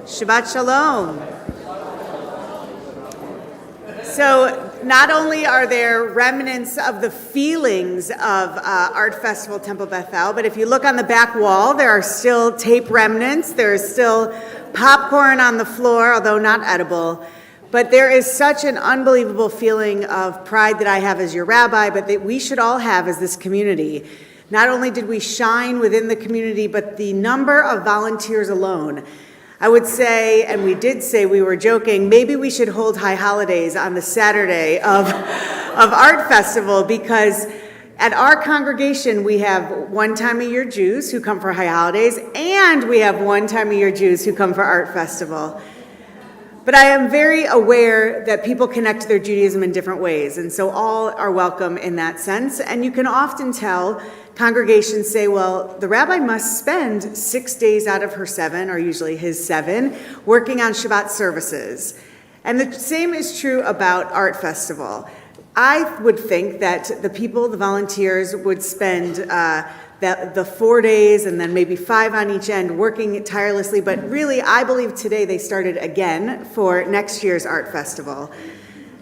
Shabbat Shalom. So not only are there remnants of the feelings of Art Festival Temple Beth-El, but if you look on the back wall, there are still tape remnants. There is still popcorn on the floor, although not edible. But there is such an unbelievable feeling of pride that I have as your rabbi, but that we should all have as this community. Not only did we shine within the community, but the number of volunteers alone. I would say, and we did say, we were joking, maybe we should hold high holidays on the Saturday of Art Festival, because at our congregation we have one-time-a-year Jews who come for high holidays, and we have one-time-a-year Jews who come for Art Festival. But I am very aware that people connect to their Judaism in different ways, and so all are welcome in that sense. And you can often tell congregations say, well, the rabbi must spend 6 days out of her 7, or usually his 7, working on Shabbat services. And the same is true about Art Festival. I would think that the people, the volunteers, would spend the 4 days and then maybe 5 on each end working tirelessly, but really I believe today they started again for next year's Art Festival.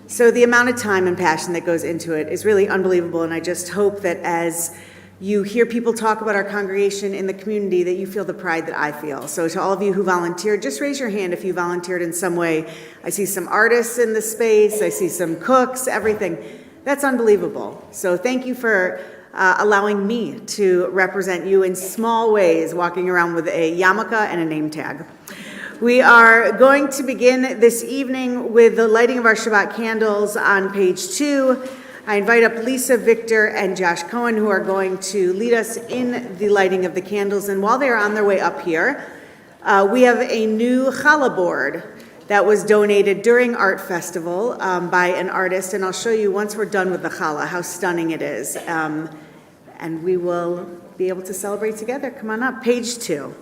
So the amount of time and passion that goes into it is really unbelievable, and I just hope that as you hear people talk about our congregation in the community that you feel the pride that I feel. So to all of you who volunteered, just raise your hand if you volunteered in some way. I see some artists in the space, I see some cooks, everything. That's unbelievable. So thank you for allowing me to represent you in small ways, walking around with a yarmulke and a name tag. We are going to begin this evening with the lighting of our Shabbat candles on page 2. I invite up Lisa, Victor, and Josh Cohen, who are going to lead us in the lighting of the candles. And while they are on their way up here, we have a new challah board that was donated during Art Festival by an artist. And I'll show you once we're done with the challah how stunning it is. And we will be able to celebrate together. Come on up, page 2.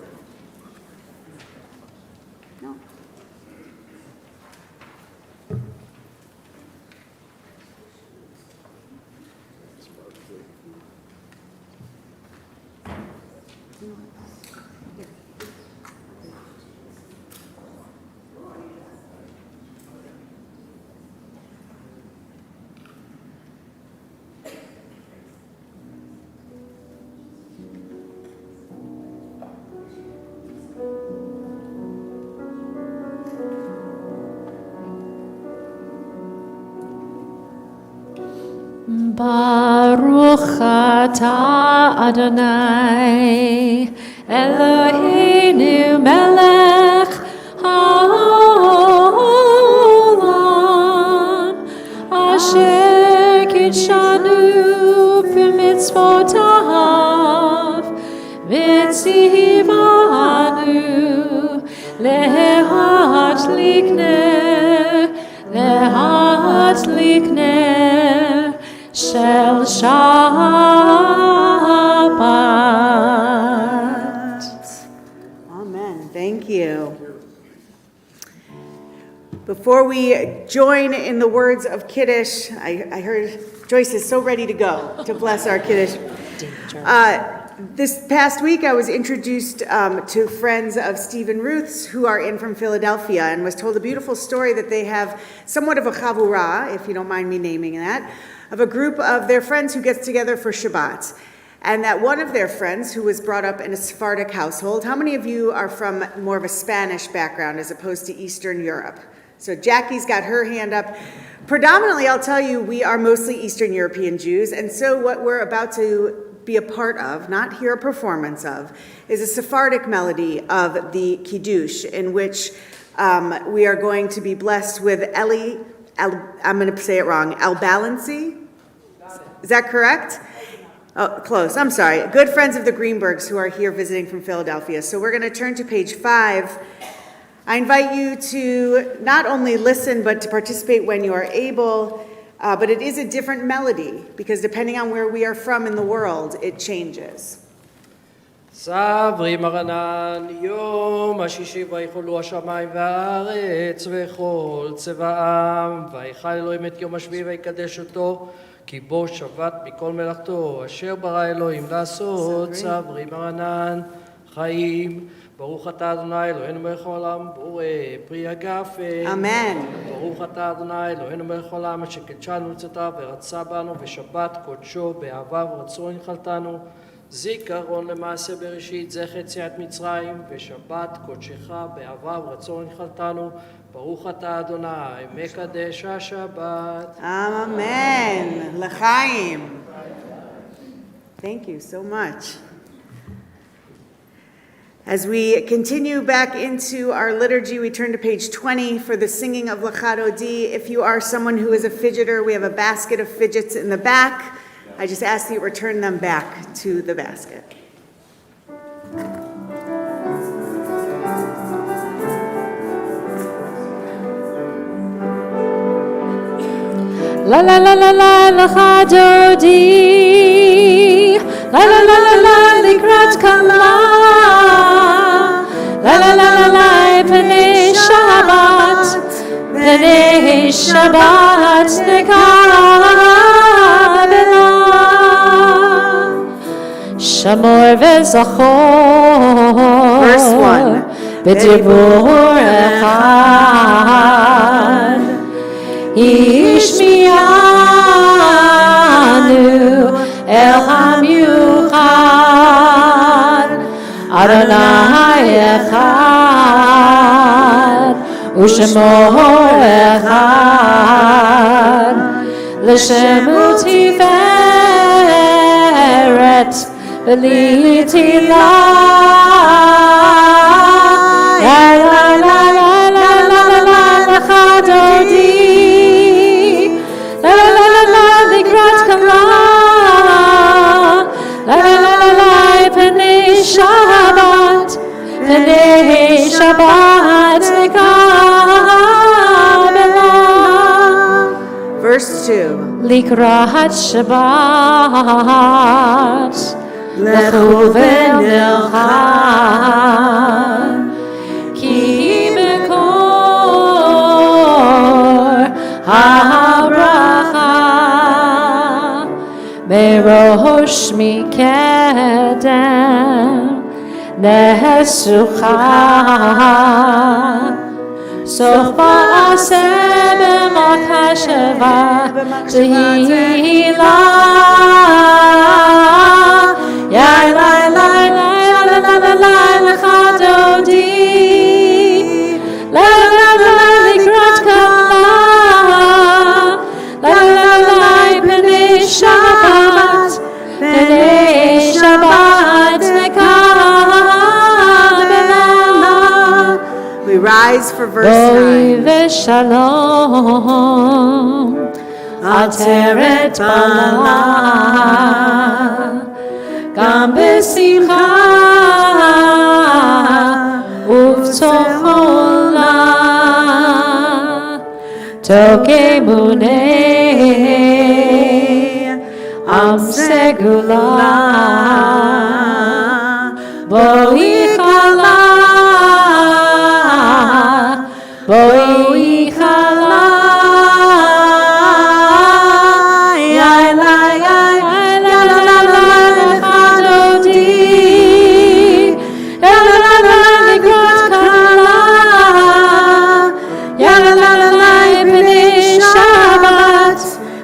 Baruch atah Adonai Eloheinu melech haolam asher kidshanu b'mitzvotav v'tzivanu lehatlik ner Shel Shabbat. Amen. Thank you. Before we join in the words of Kiddush, I heard Joyce is so ready to go to bless our Kiddush. This past week, I was introduced to friends of Stephen Ruth's who are in from Philadelphia, and was told a beautiful story that they have somewhat of a chavurah, if you don't mind me naming that, of a group of their friends who gets together for Shabbat. And that one of their friends, who was brought up in a Sephardic household, how many of you are from more of a Spanish background as opposed to Eastern Europe? So Jackie's got her hand up. Predominantly, I'll tell you, we are mostly Eastern European Jews, and so what we're about to be a part of, not hear a performance of, is a Sephardic melody of the Kiddush, in which we are going to be blessed with I'm going to say it wrong, Al-Balancy? Is that correct? Oh, close. I'm sorry. Good friends of the Greenbergs who are here visiting from Philadelphia. So we're going to turn to page 5. I invite you to not only listen, but to participate when you are able. But it is a different melody, because depending on where we are from in the world, it changes. סברי מרנן, יום השישי ויחולו השמיים והארץ וכל צבאם, ויחל אלוהים את יום השביעי ויקדש אותו, כי בו שבת מכל מלאכתו, אשר ברא אלוהים לעשות. סברי מרנן, חיים ברוך אתה אדוני אלוהינו מלך העולם בורא פרי הגפן. Amen. ברוך אתה אדוני אלוהינו מלך העולם אשר קידשנו צאתה ורצה בנו בשבת קודשו באהבה ורצון נחלתנו זיכרון למעשה בראשית זכר יציאת מצרים ושבת קודשך באהבה ורצון נחלתנו ברוך אתה אדוני מקדש השבת. Amen. L'chaim. Thank you so much. As we continue back into our liturgy, we turn to page 20 for the singing of L'chad Odi. If you are someone who is a fidgeter, we have a basket of fidgets in the back. I just ask that you return them back to the basket. La la la la la L'chad Odi. La la la la la Likrat Kala. La la la la la Pnei Shabbat Nekabela Shamor V'Zachor Verse 1. B'dibur Echad Ishmianu El HaMiuchad Adonai Echad U'Shemo Echad L'Shemu Tiferet V'li Tilah La la la la la la la la L'chad Odi La la la la la Likrat Kala La la la la la Pnei Shabbat Nekabela Verse 2. Likrat Shabbat Lechu v'nilchad Ki mekor ha'bracha Merosh mikedem Nesucha Sof ba'aseh b'makasheva Tehila Yai lai lai lai la la la la la L'chad Odi La la la la la Likrat Kala La la la la Pnei Shabbat Nekabela We rise for verse 9. V'shalom Ateret bala Gam b'simcha Uv'tochola Tokemunei Am segula Boichala Boichala Yai la yai la la la la L'chad Odi La la la la Likrat Kala Ya la la la la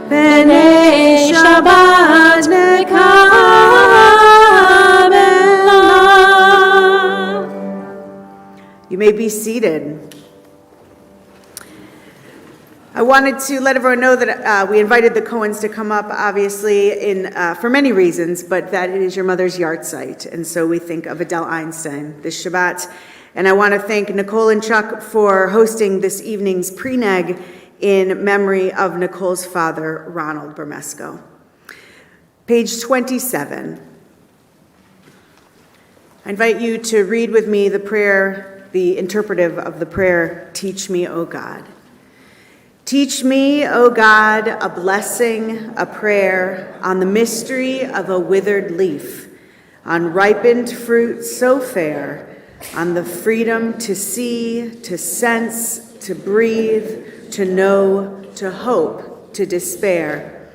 Pnei Shabbat Nekabela You may be seated. I wanted to let everyone know that we invited the Cohens to come up, obviously, for many reasons, but that it is your mother's yahrzeit. And so we think of Adele Einstein this Shabbat. And I want to thank Nicole and Chuck for hosting this evening's preneg in memory of Nicole's father, Ronald Bermesco. Page 27. I invite you to read with me the prayer, the interpretive of the prayer, Teach Me, O God. Teach me, O God, a blessing, a prayer on the mystery of a withered leaf, on ripened fruit so fair, on the freedom to see, to sense, to breathe, to know, to hope, to despair.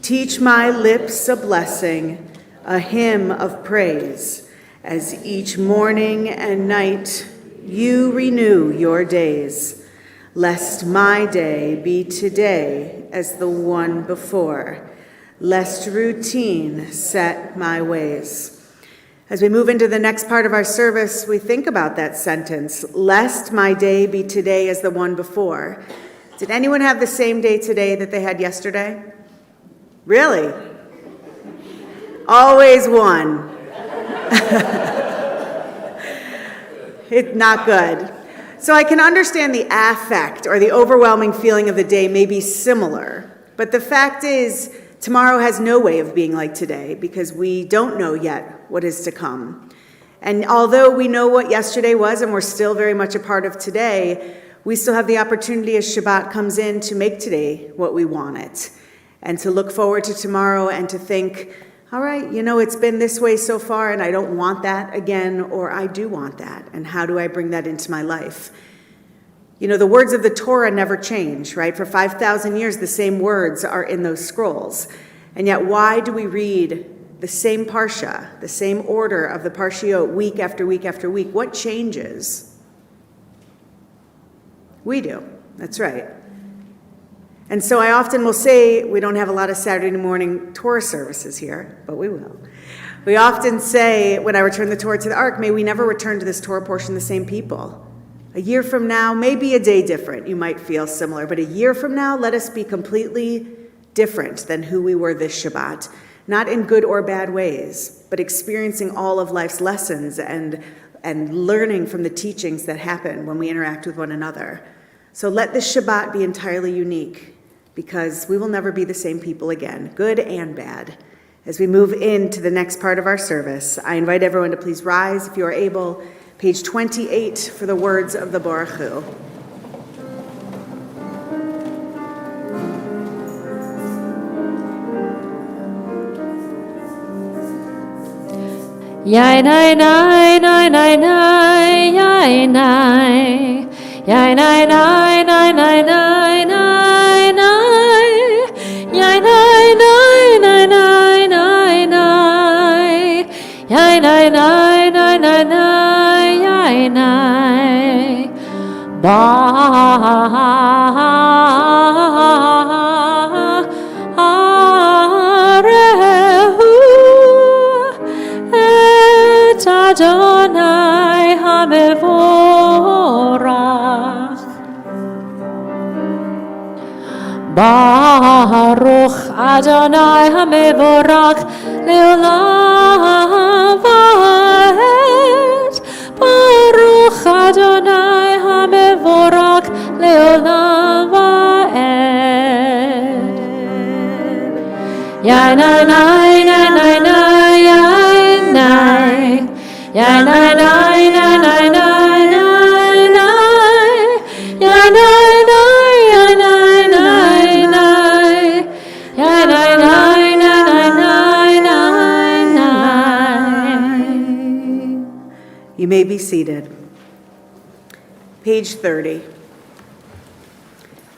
Teach my lips a blessing, a hymn of praise, as each morning and night you renew your days, lest my day be today as the one before, lest routine set my ways. As we move into the next part of our service, we think about that sentence, lest my day be today as the one before. Did anyone have the same day today that they had yesterday? Really? Always one. It's not good. So I can understand the affect or the overwhelming feeling of the day may be similar, but the fact is, tomorrow has no way of being like today because we don't know yet what is to come. And although we know what yesterday was and we're still very much a part of today, we still have the opportunity as Shabbat comes in to make today what we want it and to look forward to tomorrow and to think, all right, it's been this way so far and I don't want that again, or I do want that. And how do I bring that into my life? The words of the Torah never change, right? For 5,000 years, the same words are in those scrolls. And yet, why do we read the same parsha, the same order of the parshiot week after week after week? What changes? We do. That's right. And so I often will say, we don't have a lot of Saturday morning Torah services here, but we will. We often say, when I return the Torah to the Ark, may we never return to this Torah portion the same people. A year from now, maybe a day different, you might feel similar, but a year from now, let us be completely different than who we were this Shabbat, not in good or bad ways, but experiencing all of life's lessons and learning from the teachings that happen when we interact with one another. So let this Shabbat be entirely unique, because we will never be the same people again, good and bad. As we move into the next part of our service, I invite everyone to please rise if you are able. Page 28 for the words of the Baruch Hu. Yai nai nai nai nai nai yai nai yai nai nai nai nai nai nai nai yai nai nai nai nai nai nai yai nai nai nai nai nai yai nai Adonai HaMevorach Baruch Adonai HaMevorach Leolam Vaed Baruch Adonai HaMevorach Leolam Vaed Yai nai nai nai nai nai yai nai Yai nai nai nai nai nai nai nai Yai nai nai yai nai nai nai Yai nai nai nai nai nai nai. You may be seated. Page 30.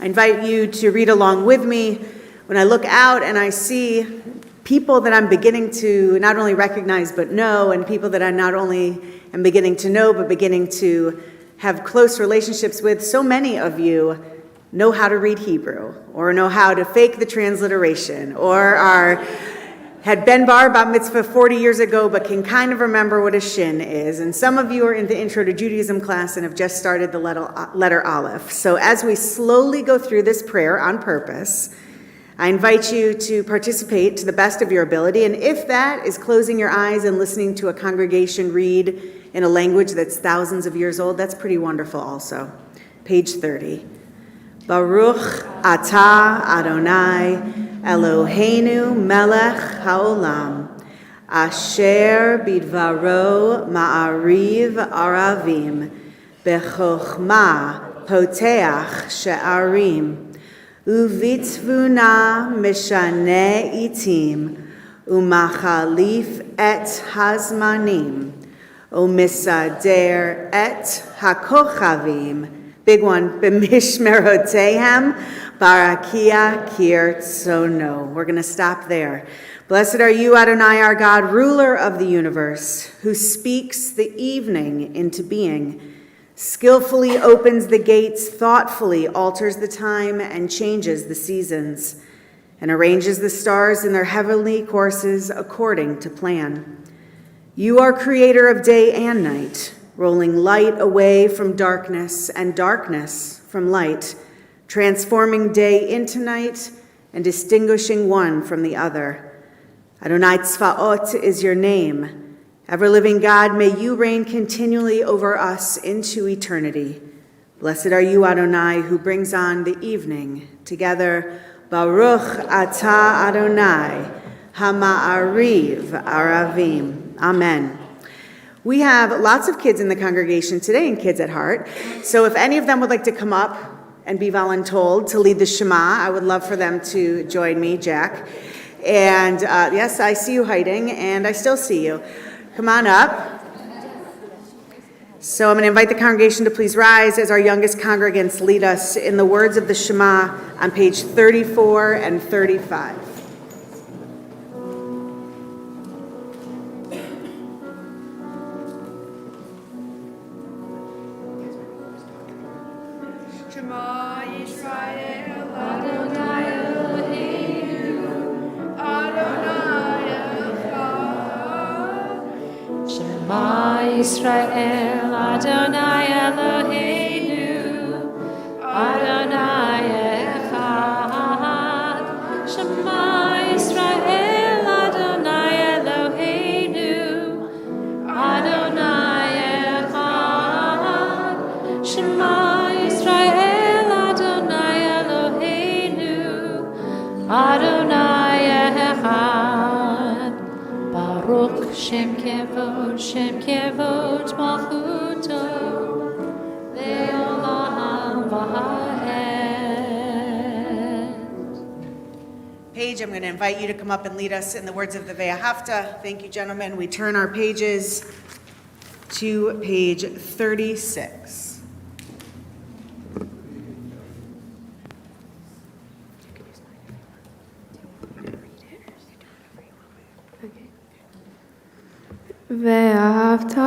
I invite you to read along with me. When I look out and I see people that I'm beginning to not only recognize but know, and people that I not only am beginning to know but beginning to have close relationships with, so many of you know how to read Hebrew, or know how to fake the transliteration, or had been bar mitzvah 40 years ago but can kind of remember what a shin is. And some of you are in the Intro to Judaism class and have just started the letter Aleph. So as we slowly go through this prayer on purpose, I invite you to participate to the best of your ability, and if that is closing your eyes and listening to a congregation read in a language that's thousands of years old, that's pretty wonderful also. Page 30. Baruch atah Adonai Eloheinu melech haolam, asher bidvaro ma'ariv aravim, bechochma poteach she'arim, Uvitvuna mishane itim, umachalif et hazmanim, umisader et hakochavim. Big one, b'mishmerotehem, Barakia kirtsono. We're going to stop there. Blessed are you, Adonai, our God, ruler of the universe, who speaks the evening into being, skillfully opens the gates, thoughtfully alters the time and changes the seasons, and arranges the stars in their heavenly courses according to plan. You are creator of day and night, rolling light away from darkness and darkness from light, transforming day into night and distinguishing one from the other. Adonai Tzvaot is your name. Ever-living God, may you reign continually over us into eternity. Blessed are you, Adonai, who brings on the evening. Together, Baruch atah Adonai, Hama'ariv Aravim. Amen. We have lots of kids in the congregation today and kids at heart. So if any of them would like to come up and be voluntold to lead the Shema, I would love for them to join me, Jack. And yes, I see you hiding, and I still see you. Come on up. So I'm going to invite the congregation to please rise as our youngest congregants lead us in the words of the Shema on page 34 and 35. Shema Yisrael, Adonai Eloheinu, Adonai Echad. Shema Yisrael, Adonai Eloheinu, Adonai Echad. Shema Yisrael, Adonai Eloheinu, Adonai Echad. Shema Yisrael, Adonai Eloheinu, Adonai Echad. Baruch Shem Kevod Malchuto, Le'olam va'ed. Paige, I'm going to invite you to come up and lead us in the words of the Ve'ahavta. Thank you, gentlemen. We turn our pages to page 36. ואהבת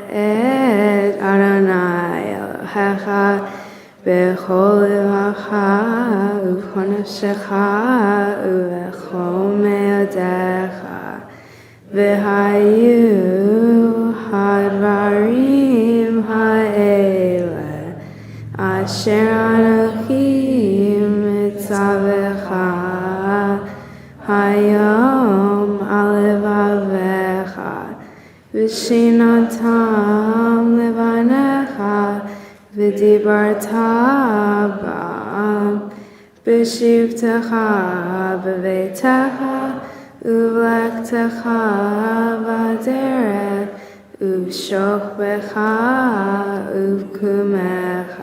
את אדוני אלוהיך בכל לבבך ובכל נפשך ובכל מאודיך. והיו הדברים האלה אשר אנוכי מצווך היום על לבביך, ושיננתם לבניך, ודיברת בם, בשבתך בביתך, ובלכתך בדרך, ובשוכבך ובקומך,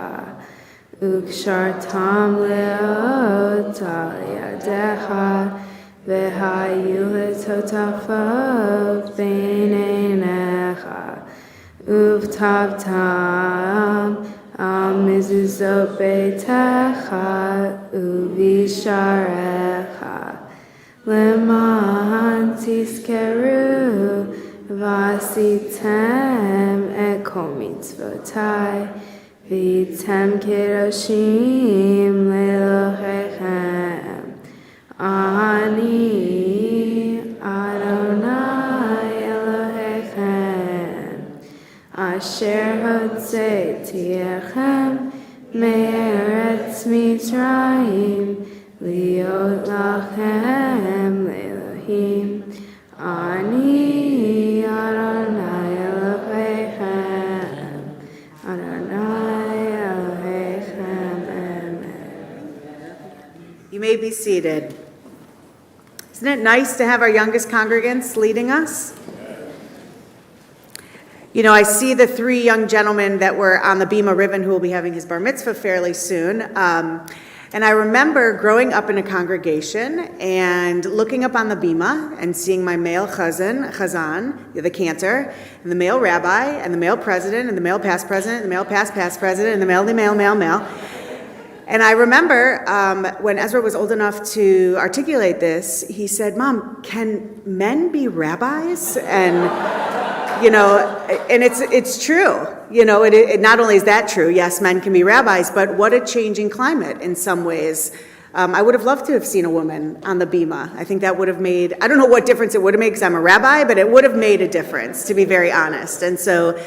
וקשרתם לאות על ידיך, והיו לטוטפות בין עיניך, וכתבתם על מזוזות ביתך ובשעריך, למען תזכרו ועשיתם את כל מצוותיי, והייתם קדושים לאלוהיכם. אני אדוני אלוהיכם, אשר הוצאתי אתכם מארץ מצרים, להיות לכם לאלוהים. אני אדוני אלוהיכם, אדוני אלוהיכם. Amen. You may be seated. Isn't it nice to have our youngest congregants leading us? You know, I see the three young gentlemen that were on the Bima Ribbon who will be having his bar mitzvah fairly soon. And I remember growing up in a congregation and looking up on the Bima and seeing my male chazan, the cantor, and the male rabbi, and the male president, and the male past president, and the male past president, and the male. And I remember when Ezra was old enough to articulate this, he said, "Mom, can men be rabbis?" And and it's true. It not only is that true, yes, men can be rabbis, but what a changing climate in some ways. I would have loved to have seen a woman on the bima. I think that would have made, I don't know what difference it would have made because I'm a rabbi, but it would have made a difference, to be very honest. And so,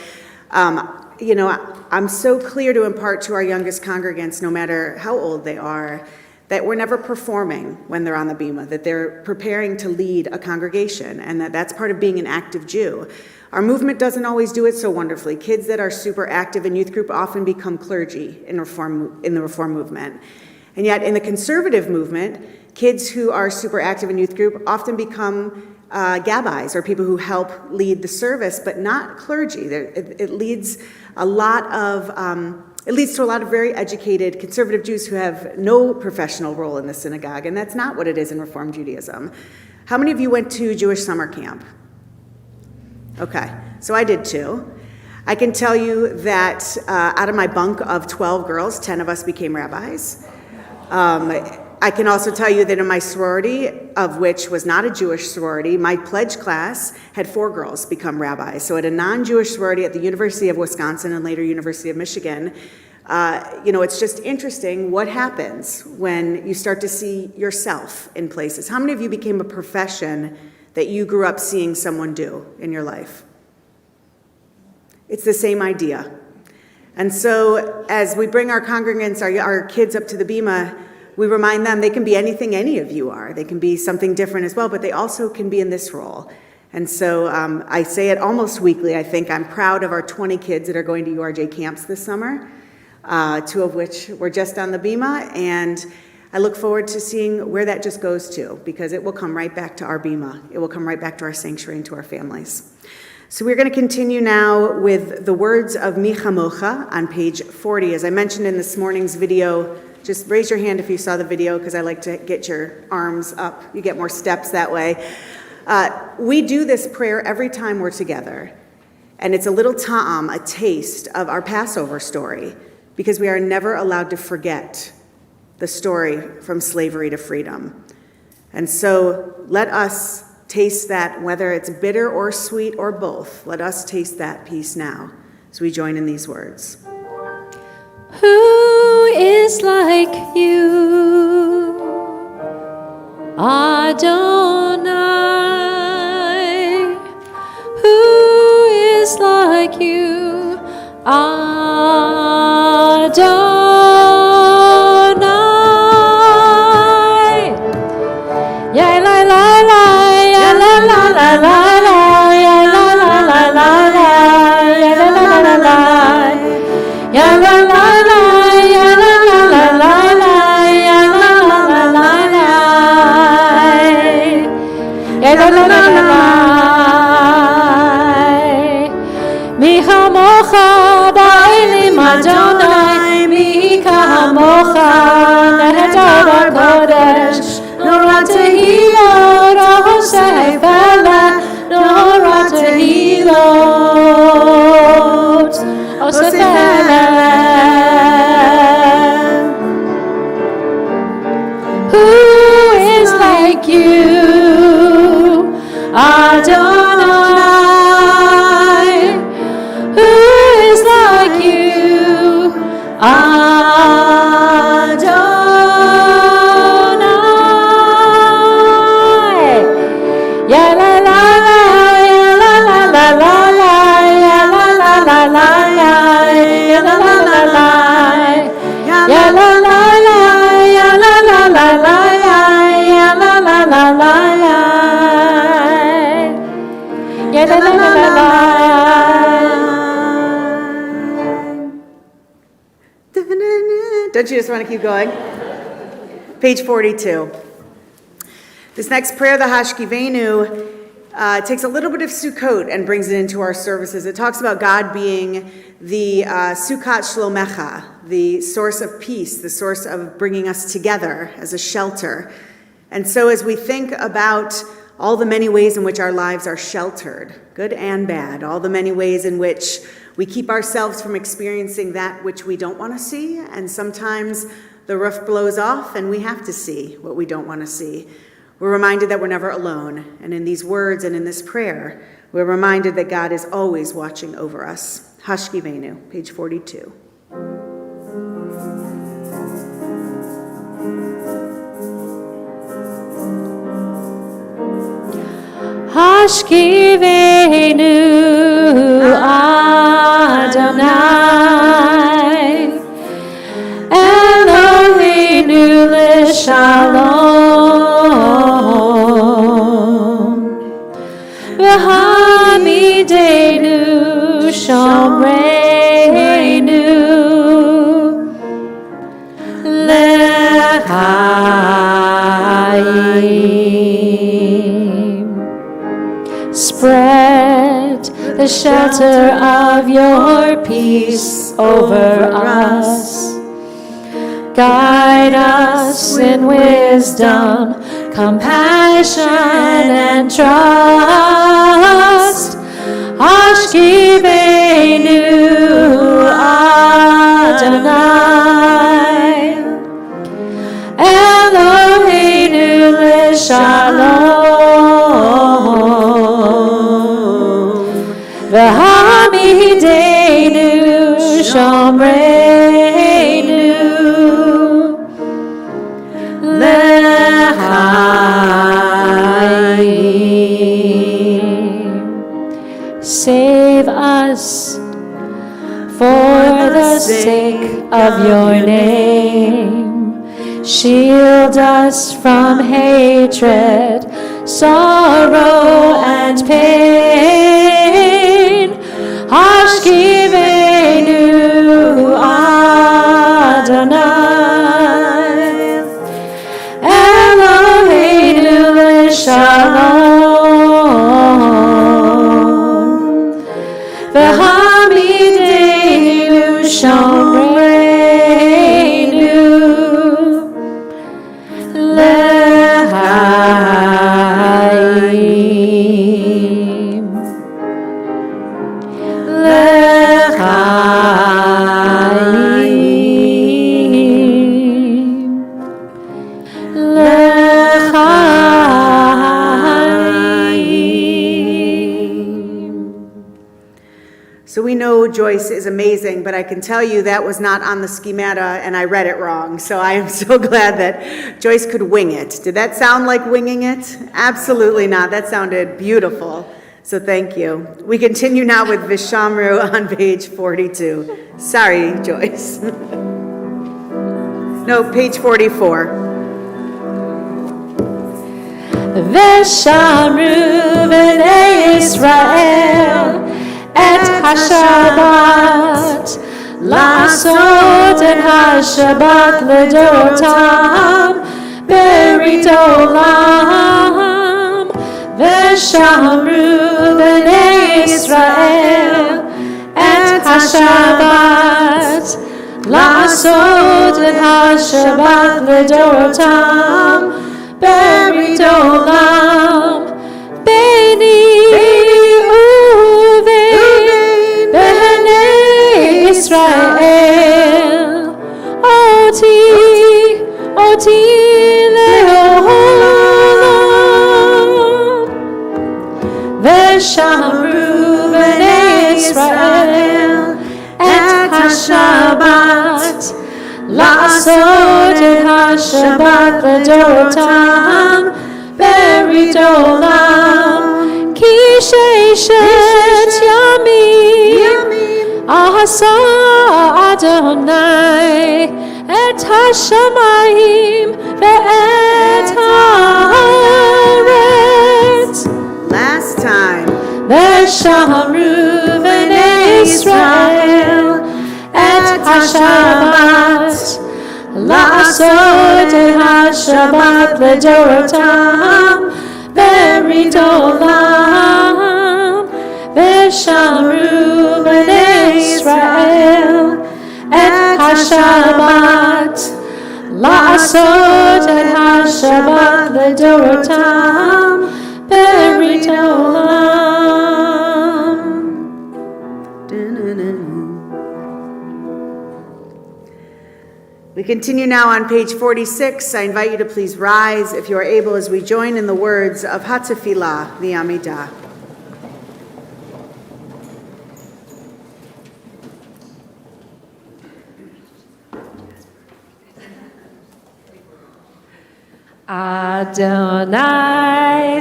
I'm so clear to impart to our youngest congregants, no matter how old they are, that we're never performing when they're on the bima, that they're preparing to lead a congregation, and that's part of being an active Jew. Our movement doesn't always do it so wonderfully. Kids that are super active in youth group often become clergy in the Reform movement. And yet in the conservative movement, kids who are super active in youth group often become gabbis, or people who help lead the service, but not clergy. It leads to a lot of very educated conservative Jews who have no professional role in the synagogue, and that's not what it is in Reform Judaism. How many of you went to Jewish summer camp? Okay, so I did too. I can tell you that out of my bunk of 12 girls, 10 of us became rabbis. I can also tell you that in my sorority, of which was not a Jewish sorority, my pledge class had 4 girls become rabbis. So at a non-Jewish sorority at the University of Wisconsin and later University of Michigan, it's just interesting what happens when you start to see yourself in places. How many of you became a profession that you grew up seeing someone do in your life? It's the same idea. And so as we bring our congregants, our kids up to the bima, we remind them they can be anything any of you are. They can be something different as well, but they also can be in this role. And so I say it almost weekly. I think I'm proud of our 20 kids that are going to URJ camps this summer, 2 of which were just on the bima, and I look forward to seeing where that just goes to, because it will come right back to our bima. It will come right back to our sanctuary and to our families. So we're going to continue now with the words of Mi Chamocha on page 40. As I mentioned in this morning's video, just raise your hand if you saw the video, because I like to get your arms up. You get more steps that way. We do this prayer every time we're together, and it's a little ta'am, a taste of our Passover story, because we are never allowed to forget the story from slavery to freedom. And so let us taste that, whether it's bitter or sweet or both. Let us taste that peace now as we join in these words. Who is like you, Adonai? Who is like you, Adonai? Ya la la la, ya la la la la la, ya la la la la la, ya la la la la la, ya la la la, ya la la la la la, ya la la la la la, ya la la la la la. Mi chamocha ba'elim Adonai, mi kamocha nehetar kodesh. Nora tehilot, Osei Pele, Nora tehilot, Osei Pele. Who is like you, Adonai? Who is like you, Adonai? Ya la la la, ya la la la la la, ya la la la la la, ya la la la la, ya la la la, ya la la la la, ya la la la la, ya la la la la. Don't you just want to keep going? Page 42. This next prayer, the Hashkivenu, takes a little bit of Sukkot and brings it into our services. It talks about God being the Sukkot Shlomecha, the source of peace, the source of bringing us together as a shelter. And so as we think about all the many ways in which our lives are sheltered, good and bad, all the many ways in which we keep ourselves from experiencing that which we don't want to see, and sometimes The roof blows off, and we have to see what we don't want to see. We're reminded that we're never alone, and in these words and in this prayer, we're reminded that God is always watching over us. Hashkivenu, page 42. Hashkivenu Adonai Eloheinu l'shalom V'hamidenu shomreinu l'chaim. Spread the shelter of your peace over us. Guide us in wisdom, compassion, and trust. Hashkivenu Adonai Eloheinu l'shalom V'hamidenu shomreinu l'chaim. Save us for the sake of your name. Shield us from hatred, sorrow, and pain. Hashkivenu Adonai Eloheinu l'shalom V'hamidenu shomreinu l'chaim. So we know Joyce is amazing, but I can tell you that was not on the schemata and I read it wrong. So I am so glad that Joyce could wing it. Did that sound like winging it? Absolutely not. That sounded beautiful. So thank you. We continue now with Vishamru on page 42. Sorry, Joyce. No, page 44. Veshamru b'nei Israel et hashabat לעשות את השבת לדורותם ברית עולם ושמרו בני ישראל את השבת לעשות את השבת לדורותם ברית עולם ביני ובין בני ישראל אותי לעולם ושמרו בני ישראל את השבת לעשות את השבת לדורותם ברית עולם כי ששת ימים עשה אדוני את השמיים ואת הארץ. Last time. ושמרו בני ישראל את השבת לעשות את השבת לדורותם ברית עולם ושמרו בני ישראל את השבת לעשות את השבת לדורותם ברית עולם. We continue now on page 46. I invite you to please rise if you are able as we join in the words of Hatzafilah, the Amidah. Adonai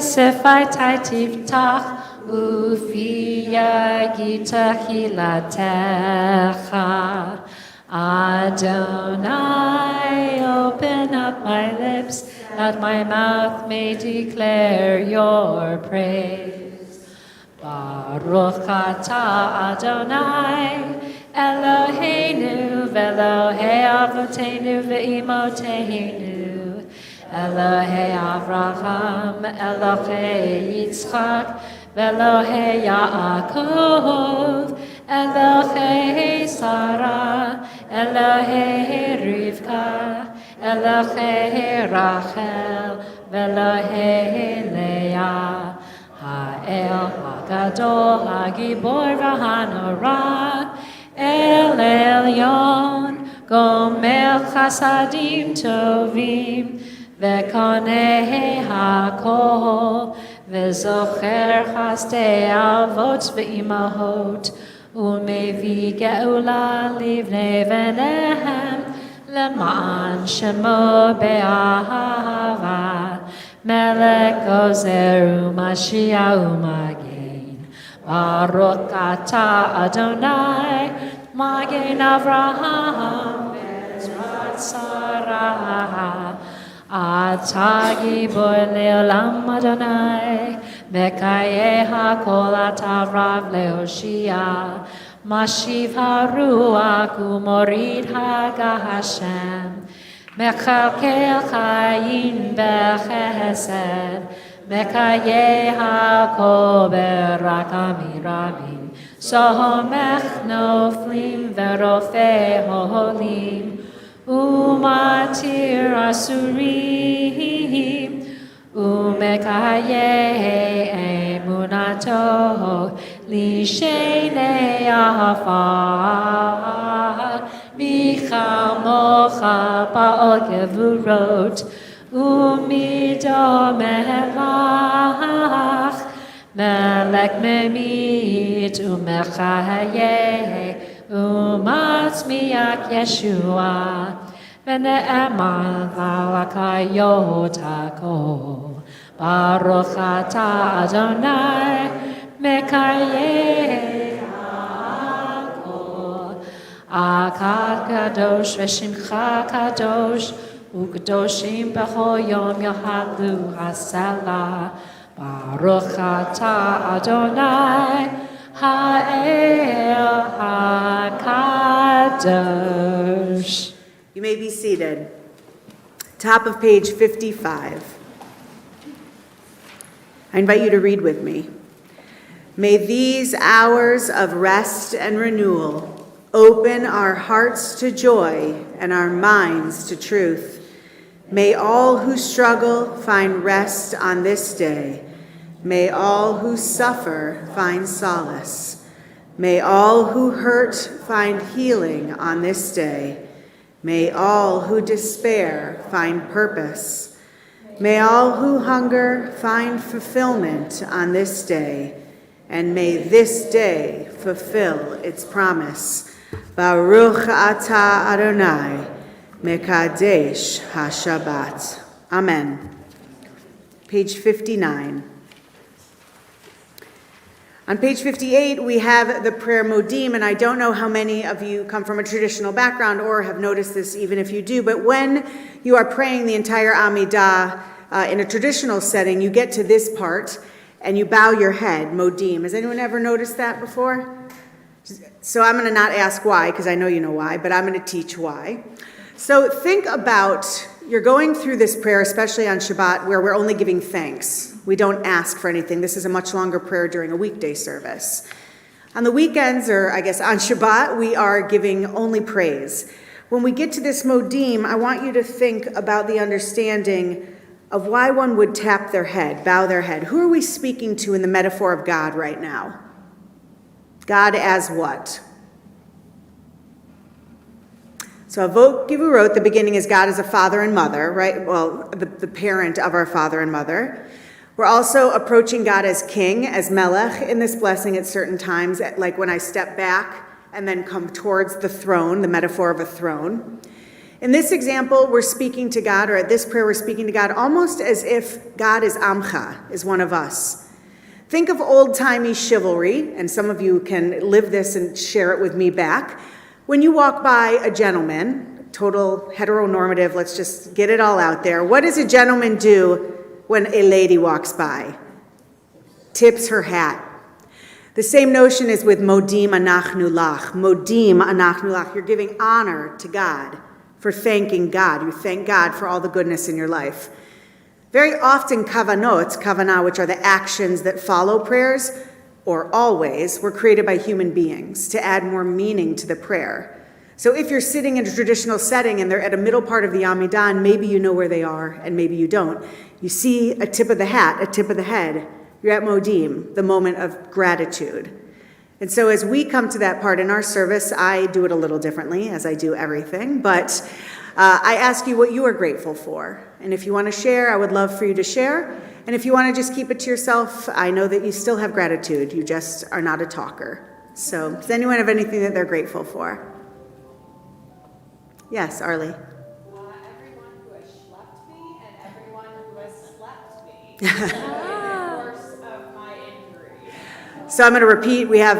sefaitai tiftach ufi yagita hilatecha. Adonai, open up my lips, that my mouth may declare your praise. Baruch atah Adonai, Eloheinu ve'Elohei avotenu ve'imoteinu, Elohei Avraham, Elohei Yitzchak, ve'Elohei Yaakov, Elohei Sarah, Elohei Rivka, Elohei Rachel, ve'Elohei Leah, Ha'el HaGadol, HaGibor v'Hanorah, El Elyon, Gomel Chasadim Tovim, Ve'konei HaKol, Ve'zocher Chasdei Avot ve'imahot, Umevi Geula livnei v'nehem, Leman Shemo be'ahava, Melech Gozer u'Mashiach u'Magen. Baruch atah Adonai, Magen Avraham, Bezrat Sarah. Atah gibor le'olam Adonai, Mekayeh hakol atah rav le'oshia, Mashiv haruach u'morid hagah Hashem, Mechalkel chayim b'chesed, Mekayeh hakol b'rakam rabim, Somech noflim ve'rofeh holim, Umatir asurim, Umekayeh emunato, Lishenei afar, Michamocha ba'al gevurot, Umido melach, Melech memit umechayeh, Umatzmiach Yeshua, Ve'ne'eman v'alakayot hakol, Baruch atah Adonai, Mekayeh hakol. Akad kadosh v'shimcha kadosh, U'kadoshim b'chol yom yohadlu hasalah, Baruch atah Adonai, Ha'el HaKadosh. You may be seated. Top of page 55. I invite you to read with me. May these hours of rest and renewal open our hearts to joy and our minds to truth. May all who struggle find rest on this day. May all who suffer find solace. May all who hurt find healing on this day. May all who despair find purpose. May all who hunger find fulfillment on this day. And may this day fulfill its promise. Baruch atah Adonai, Mekadesh HaShabbat. Amen. Page 59. On page 58, we have the prayer Modim, and I don't know how many of you come from a traditional background or have noticed this, even if you do, but when you are praying the entire Amidah in a traditional setting, you get to this part, and you bow your head, Modim. Has anyone ever noticed that before? So I'm going to not ask why, because I know you know why, but I'm going to teach why. So think about, you're going through this prayer, especially on Shabbat, where we're only giving thanks. We don't ask for anything. This is a much longer prayer during a weekday service. On the weekends, or I guess on Shabbat, we are giving only praise. When we get to this Modim, I want you to think about the understanding of why one would tap their head, bow their head. Who are we speaking to in the metaphor of God right now? God as what? So Avot Givurot, the beginning is God as a father and mother, right? Well, the parent of our father and mother. We're also approaching God as king, as melech in this blessing at certain times, like when I step back and then come towards the throne, the metaphor of a throne. In this example, we're speaking to God, or at this prayer, we're speaking to God almost as if God is Amcha, is one of us. Think of old-timey chivalry, and some of you can live this and share it with me back. When you walk by a gentleman, total heteronormative, let's just get it all out there. What does a gentleman do when a lady walks by? Tips her hat. The same notion is with modim anachnu lach. Modim anachnu lach. You're giving honor to God for thanking God. You thank God for all the goodness in your life. Very often kavanah, which are the actions that follow prayers, or always, were created by human beings to add more meaning to the prayer. So if you're sitting in a traditional setting and they're at a middle part of the Amidah, and maybe you know where they are and maybe you don't, you see a tip of the hat, a tip of the head, you're at Modim, the moment of gratitude. And so as we come to that part in our service, I do it a little differently, as I do everything, but I ask you what you are grateful for. And if you want to share, I would love for you to share. And if you want to just keep it to yourself, I know that you still have gratitude. You just are not a talker. So does anyone have anything that they're grateful for? Yes, Arlie. Everyone who has schlepped me and everyone who has slept me in the course of my injury. So I'm going to repeat. We have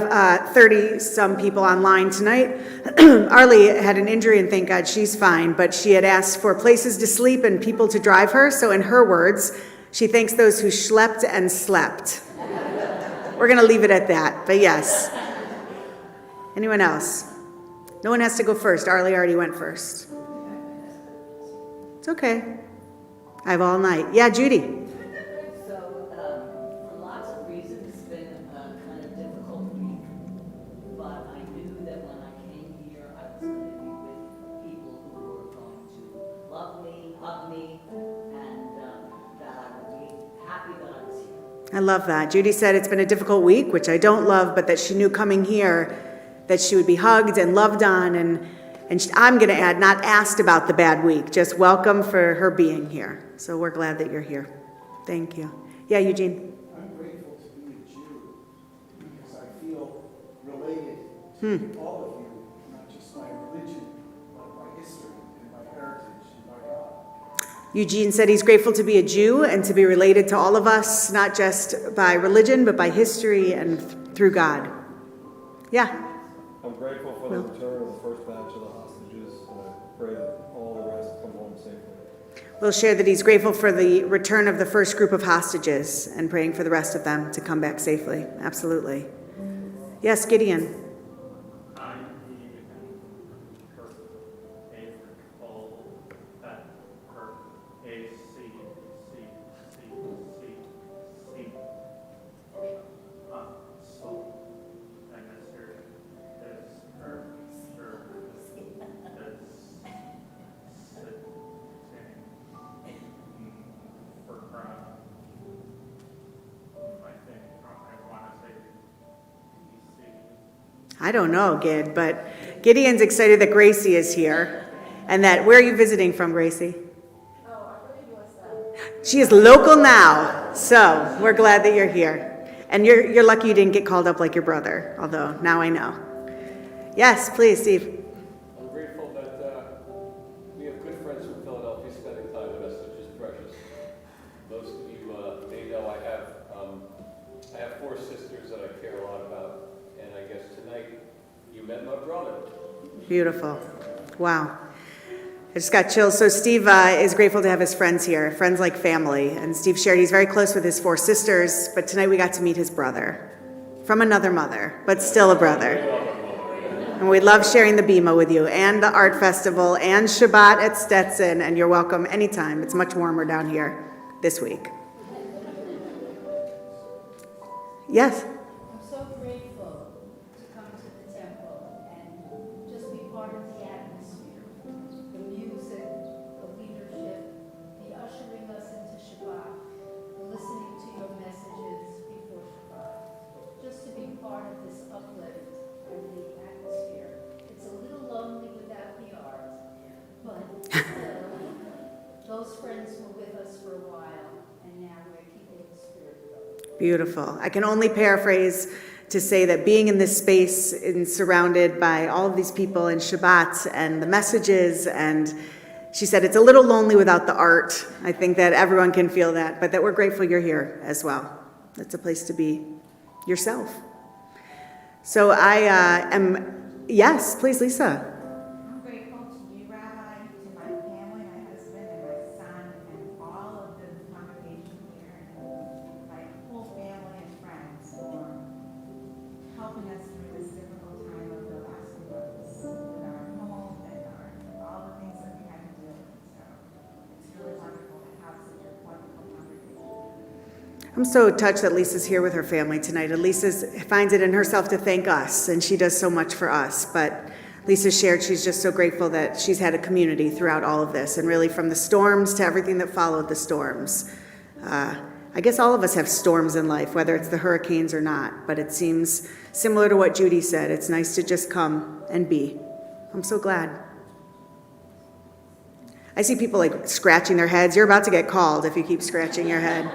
30-some people online tonight. Arlie had an injury, and thank God she's fine, but she had asked for places to sleep and people to drive her. So in her words, she thanks those who schlepped and slept. We're going to leave it at that, but yes. Anyone else? No one has to go first. Arlie already went first. It's okay. I have all night. Yeah, Judy. So, for lots of reasons, it's been a kind of difficult week, but I knew that when I came here, I was going to be with people who were going to love me, hug me, and that I would be happy that I was here. I love that. Judy said it's been a difficult week, which I don't love, but that she knew coming here that she would be hugged and loved on, and I'm going to add, not asked about the bad week, just welcome for her being here. So we're glad that you're here. Thank you. Yeah, Eugene. I'm grateful to be a Jew because I feel related to all of you, not just my religion, but my history and my heritage and my God. Eugene said he's grateful to be a Jew and to be related to all of us, not just by religion, but by history and through God. Yeah. I'm grateful for the return of the first batch of the hostages, and I pray that all the rest come home safely. We'll share that he's grateful for the return of the first group of hostages and praying for the rest of them to come back safely. Absolutely. Yes, Gideon. I don't know, Gid, but Gideon's excited that Gracie is here. And that, where are you visiting from, Gracie? She is local now, so we're glad that you're here. And you're lucky you didn't get called up like your brother, although now I know. Yes, please, Steve. I'm grateful that we have good friends from Philadelphia spending time with us, which is precious. Most of you may know I have 4 sisters that I care a lot about, and I guess tonight you met my brother. Beautiful. Wow. I just got chills. So Steve is grateful to have his friends here, friends like family. And Steve shared he's very close with his 4 sisters, but tonight we got to meet his brother. From another mother, but still a brother. And we love sharing the Bima with you, and the art festival, and Shabbat at Stetson, and you're welcome anytime. It's much warmer down here this week. Yes? I'm so grateful to come to the temple and just be part of the atmosphere, the music, the leadership, the ushering us into Shabbat, the listening to your messages before Shabbat, just to be part of this uplift and the atmosphere. It's a little lonely without the art, Beautiful. I can only paraphrase to say that being in this space and surrounded by all of these people in Shabbat and the messages, and she said it's a little lonely without the art. I think that everyone can feel that, but that we're grateful you're here as well. It's a place to be yourself. So yes, please, Lisa. I'm grateful to you, Rabbi, to my family, my husband and my son, and all of the congregation here, and my whole family and friends for helping us through this difficult time of the last few months with our home and all the things that we had to do. So it's really wonderful to have such a wonderful congregation. I'm so touched that Lisa's here with her family tonight. And Lisa finds it in herself to thank us, and she does so much for us. But Lisa shared she's just so grateful that she's had a community throughout all of this, and really from the storms to everything that followed the storms. I guess all of us have storms in life, whether it's the hurricanes or not, but it seems similar to what Judy said. It's nice to just come and be. I'm so glad. I see people like scratching their heads. You're about to get called if you keep scratching your head.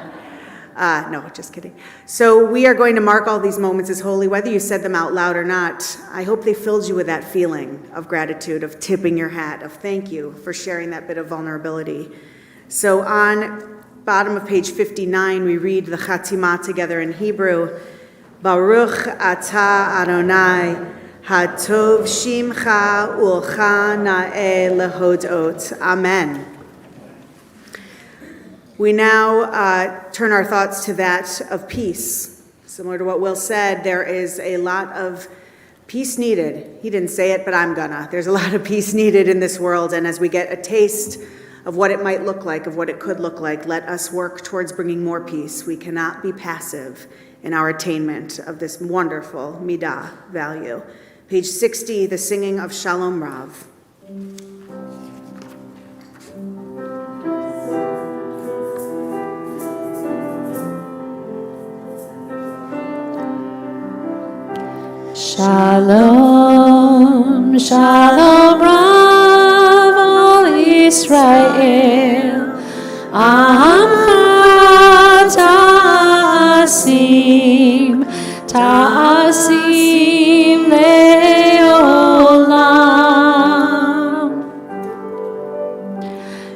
No, just kidding. So we are going to mark all these moments as holy, whether you said them out loud or not. I hope they filled you with that feeling of gratitude, of tipping your hat, of thank you for sharing that bit of vulnerability. So on bottom of page 59, we read the Chatimah together in Hebrew. Baruch atah Adonai, hatov shimcha ulcha na'eh lehodot. Amen. We now turn our thoughts to that of peace. Similar to what Will said, there is a lot of peace needed. He didn't say it, but I'm gonna. There's a lot of peace needed in this world, and as we get a taste of what it might look like, of what it could look like, let us work towards bringing more peace. We cannot be passive in our attainment of this wonderful midah value. Page 60, the singing of Shalom Rav. Shalom, Shalom Rav, all Israel, Amcha ta'asim, ta'asim le'olam.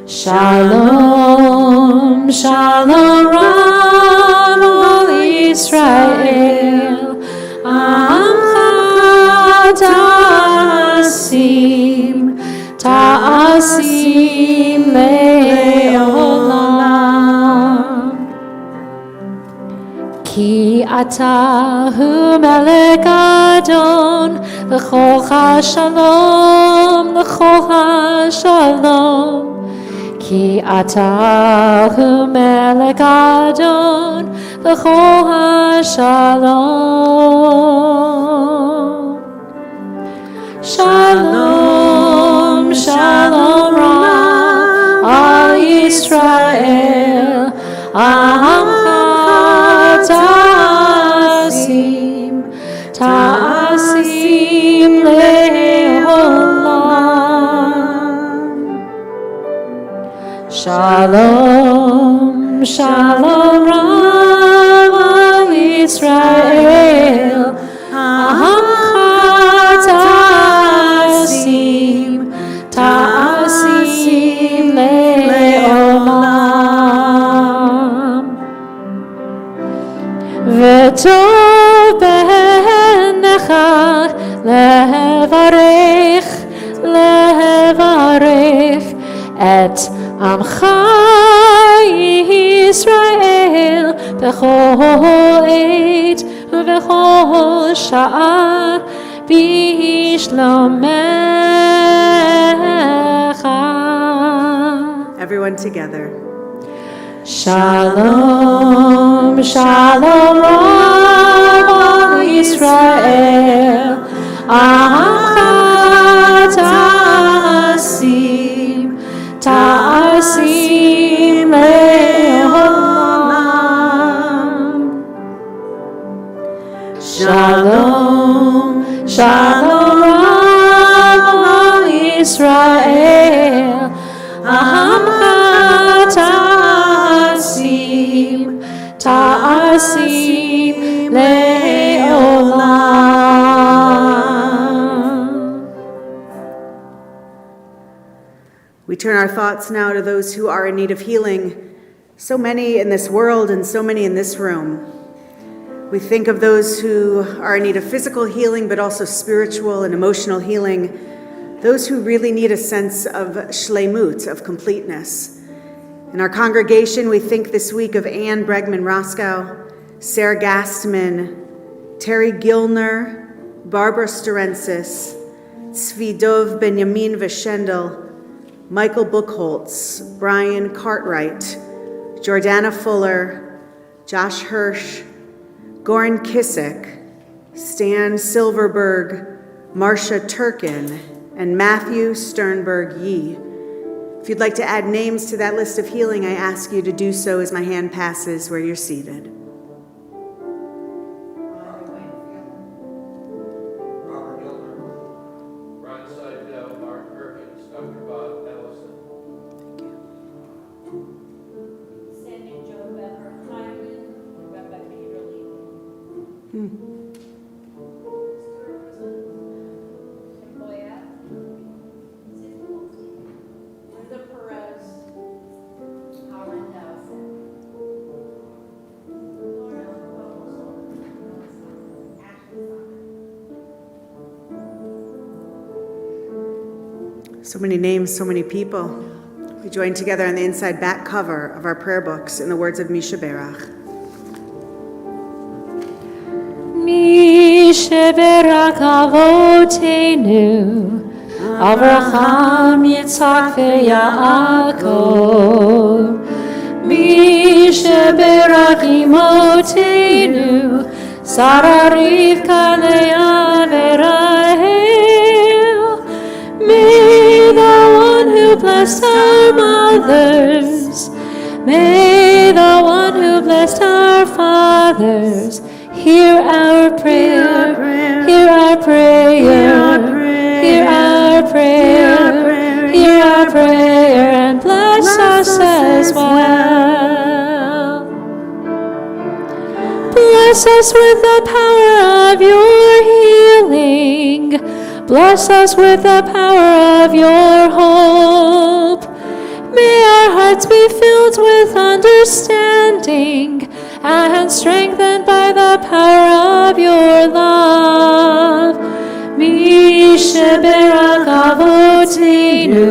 Shalom, Shalom Rav, all Israel, ta'asim, ta'asim le'olam. Ki ata hu melech adon, l'chol ha'shalom, l'chol ha'shalom. Ki ata hu melech adon, l'chol ha'shalom. Shalom, Shalom Rav, all Israel, Amcha ta'asim, ta'asim le'olam. Shalom, Shalom Rav, all Israel, ta'asim, ta'asim le'olam. V'tov b'necha levarech, levarech et amcha Yisrael b'chol עת ובכל שעה בשלומך. Everyone together. Shalom, Shalom Rav, all Israel, Amcha ta'asim, ta'asim le'olam. Shalom, Shalom Rav, all Israel, Amcha ta'asim, ta'asim le'olam. We turn our thoughts now to those who are in need of healing, so many in this world and so many in this room. We think of those who are in need of physical healing, but also spiritual and emotional healing, those who really need a sense of shleimut, of completeness. In our congregation, we think this week of Anne Bregman-Roscoe, Sarah Gastman, Terry Gilner, Barbara Storensis, Tzvi Dov Benjamin Veshendel, Michael Buchholz, Brian Cartwright, Jordana Fuller, Josh Hirsch, Goran Kissick, Stan Silverberg, Marcia Turkin, and Matthew Sternberg Yee. If you'd like to add names to that list of healing, I ask you to do so as my hand passes where you're seated. Robert Gilmer. Ron Seidel, Mark Perkins, Dr. Bob Ellison. Sandy Jo Becker Hyman, Rebecca Early. Tim Boyette. Linda Perez. Howard Nelson. Laura So many names, so many people. We join together on the inside back cover of our prayer books in the words of Misha Berach. Misheberach Avotenu, Avraham, Yitzhak, ve'Yaakov. Misheberach Imotenu, Sarah, Rivka, Leah, ve'Rahel. May the one who blessed our mothers, may the one who blessed our fathers, hear our prayer, hear our prayer, hear our prayer, hear our prayer, and bless us as well. Bless us with the power of your healing. Bless us with the power of your hope. May our hearts be filled with understanding and strengthened by the power of your love. Misheberach Avotenu,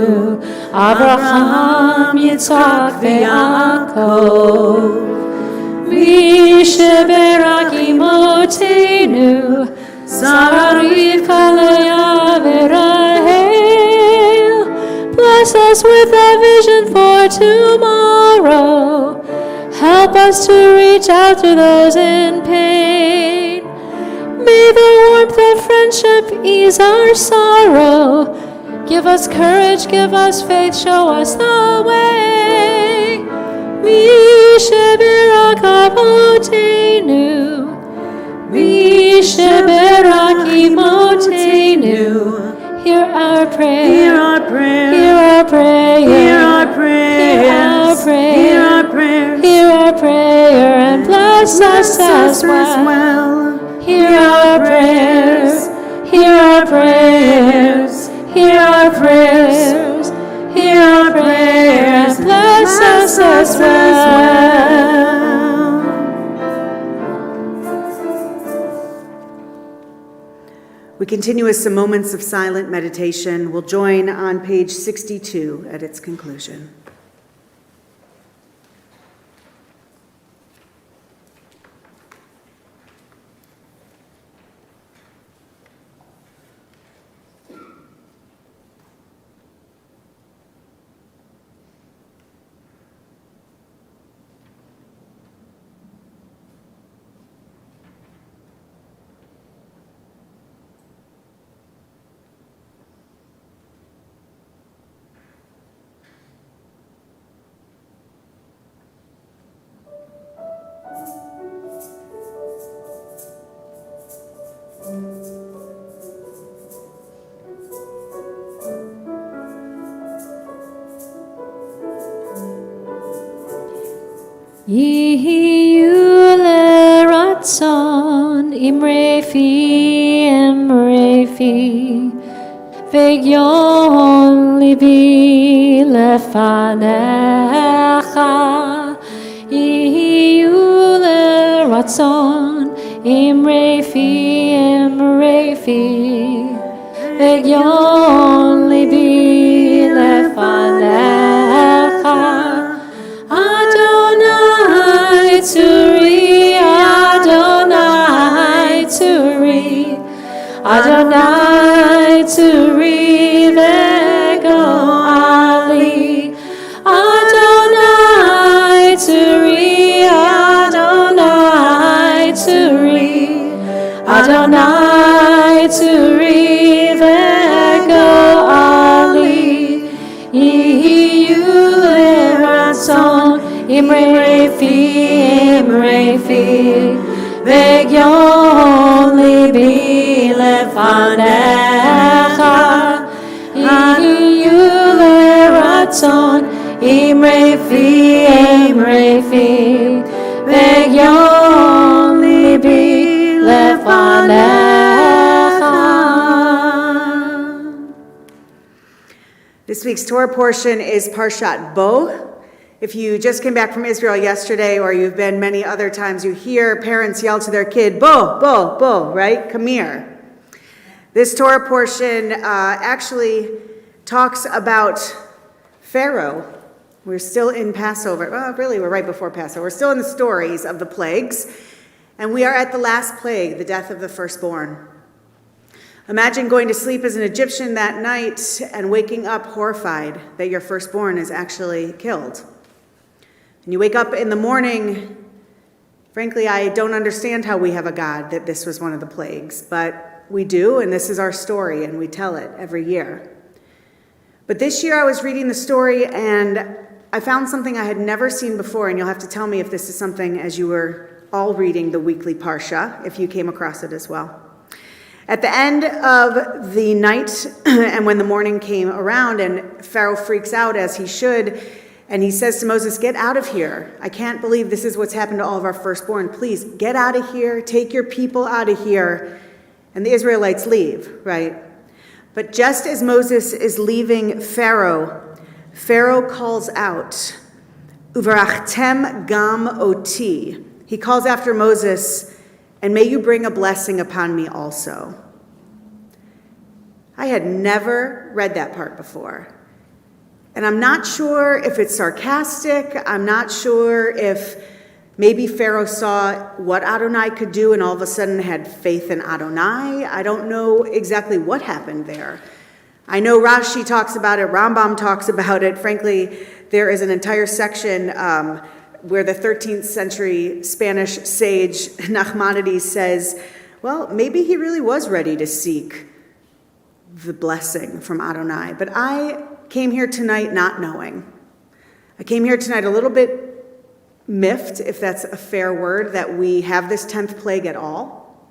Avraham, Yitzhak, ve'Yaakov. Misheberach Imotenu, Sarah, Rivka, Leah, ve'Rahel. Bless us with a vision for tomorrow. Help us to reach out to those in pain. May the warmth of friendship ease our sorrow. Give us courage, give us faith, show us the way. Misheberach Avotenu, Misheberach Imotenu. Hear our prayer, hear our prayer, hear our prayer, hear our prayer, hear our prayer, hear our prayer, hear our prayer, and bless us as well. Hear our prayers, hear our prayers, hear our prayers, hear our prayers, bless us as well. We continue with some moments of silent meditation. We'll join on page 62 at its conclusion. Yihiyu רצון אמרי פי ויון ליבי לפניך יהיו לרצון אמרי פי ויון ליבי לפניך Adonai Turi, Adonai Turi, Adonai Turi Vego Ali, Adonai Turi, Adonai Turi, Adonai Turi Vego Ali, Iyu Leratzon Imre fi Vegion libi lefanecha Iyu leratzon Imre fi Vegion libi lefanecha. This week's Torah portion is Parshat Bo. If you just came back from Israel yesterday, or you've been many other times, you hear parents yell to their kid, Bo, Bo, Bo, right? Come here. This Torah portion actually talks about Pharaoh. We're still in Passover. Well, really, we're right before Passover. We're still in the stories of the plagues. And we are at the last plague, the death of the firstborn. Imagine going to sleep as an Egyptian that night and waking up horrified that your firstborn is actually killed. And you wake up in the morning, frankly, I don't understand how we have a God that this was one of the plagues, but we do, and this is our story, and we tell it every year. But this year I was reading the story, and I found something I had never seen before, and you'll have to tell me if this is something as you were all reading the weekly Parsha, if you came across it as well. At the end of the night, and when the morning came around, and Pharaoh freaks out as he should, and he says to Moses, get out of here. I can't believe this is what's happened to all of our firstborn. Please, get out of here. Take your people out of here. And the Israelites leave, right? But just as Moses is leaving Pharaoh, Pharaoh calls out, Uvarachtem gam oti. He calls after Moses, and may you bring a blessing upon me also. I had never read that part before. And I'm not sure if it's sarcastic. I'm not sure if maybe Pharaoh saw what Adonai could do and all of a sudden had faith in Adonai. I don't know exactly what happened there. I know Rashi talks about it, Rambam talks about it. Frankly, there is an entire section where the 13th century Spanish sage Nachmanides says, well, maybe he really was ready to seek the blessing from Adonai. But I came here tonight not knowing. I came here tonight a little bit miffed, if that's a fair word, that we have this 10th plague at all.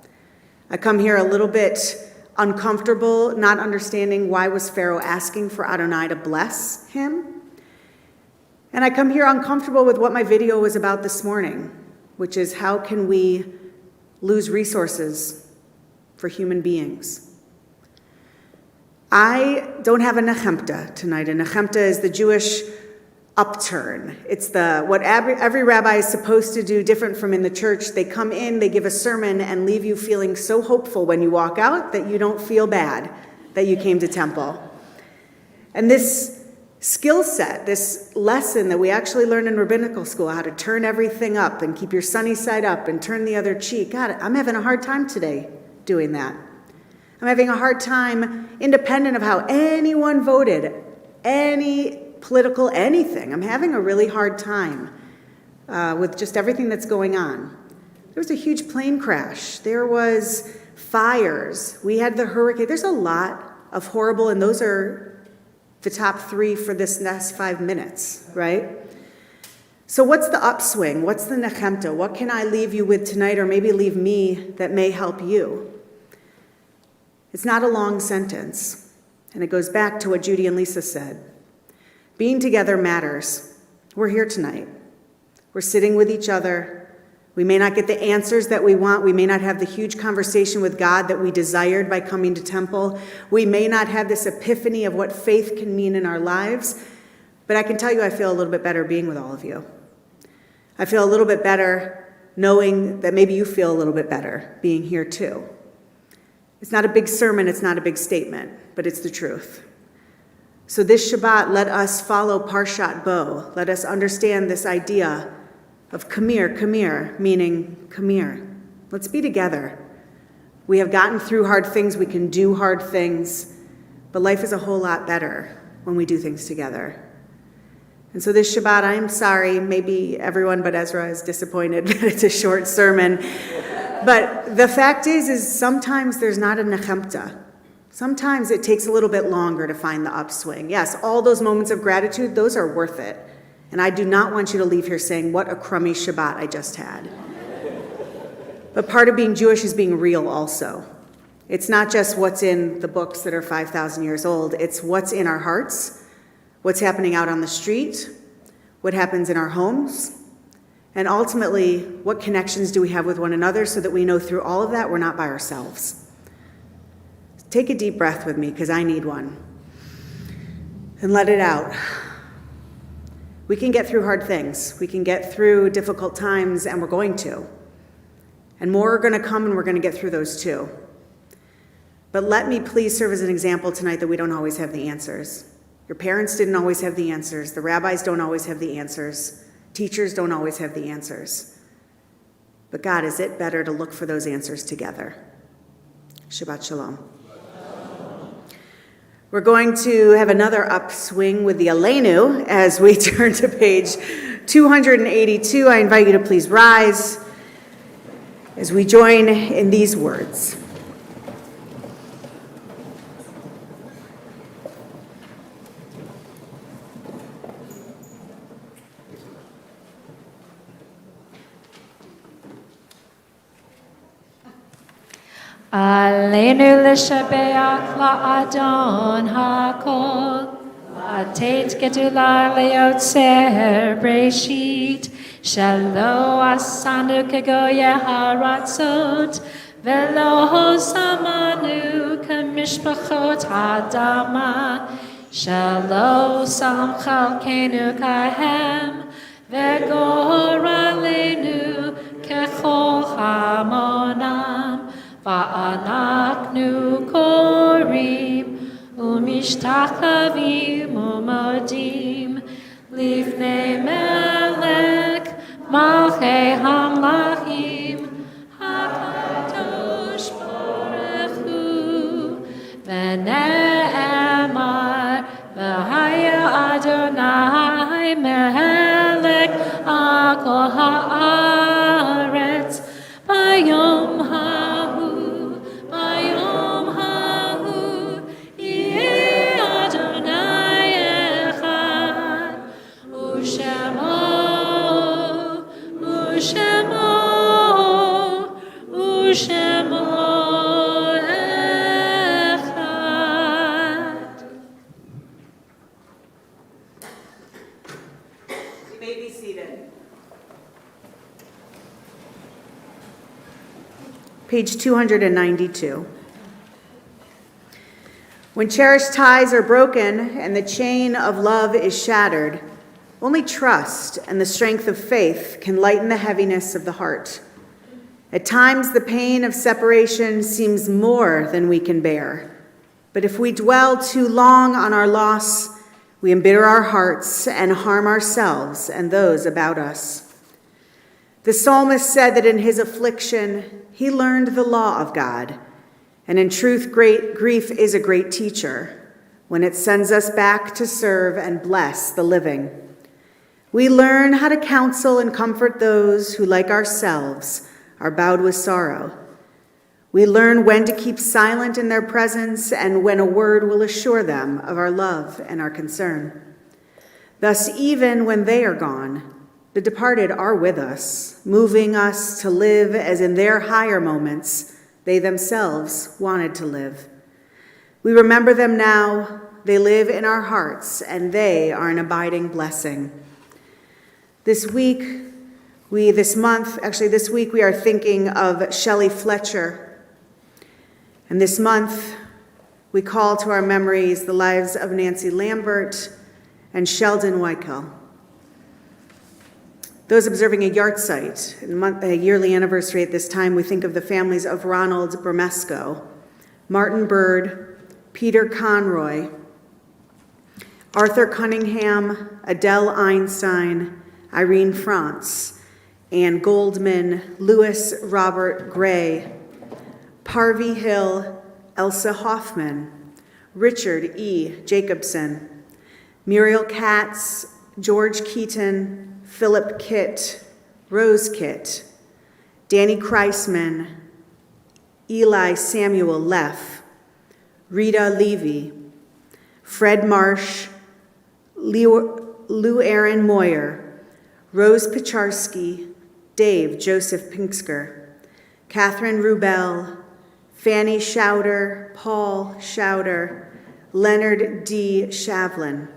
I come here a little bit uncomfortable, not understanding why was Pharaoh asking for Adonai to bless him. And I come here uncomfortable with what my video was about this morning, which is how can we lose resources for human beings? I don't have a nechemta tonight. A nechemta is the Jewish upturn. It's what every rabbi is supposed to do different from in the church. They come in, they give a sermon, and leave you feeling so hopeful when you walk out that you don't feel bad that you came to temple. And this skill set, this lesson that we actually learn in rabbinical school, how to turn everything up and keep your sunny side up and turn the other cheek. God, I'm having a hard time today doing that. I'm having a hard time, independent of how anyone voted, any political anything. I'm having a really hard time with just everything that's going on. There was a huge plane crash. There was fires. We had the hurricane. There's a lot of horrible, and those are the top 3 for this next 5 minutes, right? So what's the upswing? What's the nechemta? What can I leave you with tonight, or maybe leave me that may help you? It's not a long sentence, and it goes back to what Judy and Lisa said. Being together matters. We're here tonight. We're sitting with each other. We may not get the answers that we want. We may not have the huge conversation with God that we desired by coming to Temple. We may not have this epiphany of what faith can mean in our lives. But I can tell you I feel a little bit better being with all of you. I feel a little bit better knowing that maybe you feel a little bit better being here too. It's not a big sermon, it's not a big statement, but it's the truth. So this Shabbat, let us follow Parshat Bo. Let us understand this idea of come here, meaning come here. Let's be together. We have gotten through hard things, we can do hard things, but life is a whole lot better when we do things together. And so this Shabbat, I'm sorry, maybe everyone but Ezra is disappointed that it's a short sermon, but the fact is sometimes there's not a nechemta. Sometimes it takes a little bit longer to find the upswing. Yes, all those moments of gratitude, those are worth it. And I do not want you to leave here saying, what a crummy Shabbat I just had. But part of being Jewish is being real also. It's not just what's in the books that are 5,000 years old. It's what's in our hearts, what's happening out on the street, what happens in our homes, and ultimately, what connections do we have with one another so that we know through all of that we're not by ourselves. Take a deep breath with me, because I need one. And let it out. We can get through hard things. We can get through difficult times, and we're going to. And more are going to come, and we're going to get through those too. But let me please serve as an example tonight that we don't always have the answers. Your parents didn't always have the answers. The rabbis don't always have the answers. Teachers don't always have the answers. But God, is it better to look for those answers together? Shabbat Shalom. We're going to have another upswing with the Aleinu as we turn to page 282. I invite you to please rise as we join in these words. Aleinu l'shabeach la'adon ha'kol, la'atet gedula le'yotzer breshit, shelo asanu kegoye haratzot, velo hozamanu kemishpachot hadama, shelo sam chalkenu kahem, v'goralenu kechol hamonam, Va'anaknu korim umishtachavim umodim lifnei melech malchei hamlachim hakadosh baruch hu v'ne'emar v'haya Adonai melech akol haaretz bayom Page 292. When cherished ties are broken and the chain of love is shattered, only trust and the strength of faith can lighten the heaviness of the heart. At times, the pain of separation seems more than we can bear. But if we dwell too long on our loss, we embitter our hearts and harm ourselves and those about us. The psalmist said that in his affliction, he learned the law of God. And in truth, great grief is a great teacher when it sends us back to serve and bless the living. We learn how to counsel and comfort those who, like ourselves, are bowed with sorrow. We learn when to keep silent in their presence and when a word will assure them of our love and our concern. Thus, even when they are gone, the departed are with us, moving us to live as in their higher moments they themselves wanted to live. We remember them now, they live in our hearts, and they are an abiding blessing. This week, This week, we are thinking of Shelley Fletcher. And this month, we call to our memories the lives of Nancy Lambert and Sheldon Weichel. Those observing a yahrzeit, a yearly anniversary at this time, we think of the families of Ronald Bromesco, Martin Bird, Peter Conroy, Arthur Cunningham, Adele Einstein, Irene France, Ann Goldman, Louis Robert Gray, Parvey Hill, Elsa Hoffman, Richard E. Jacobson, Muriel Katz, George Keaton, Philip Kitt, Rose Kitt, Danny Kreisman, Eli Samuel Leff, Rita Levy, Fred Marsh, Lou Aaron Moyer, Rose Picharski, Dave Joseph Pinksker, Catherine Rubel, Fanny Schauder, Paul Schauder, Leonard D. Shavlin,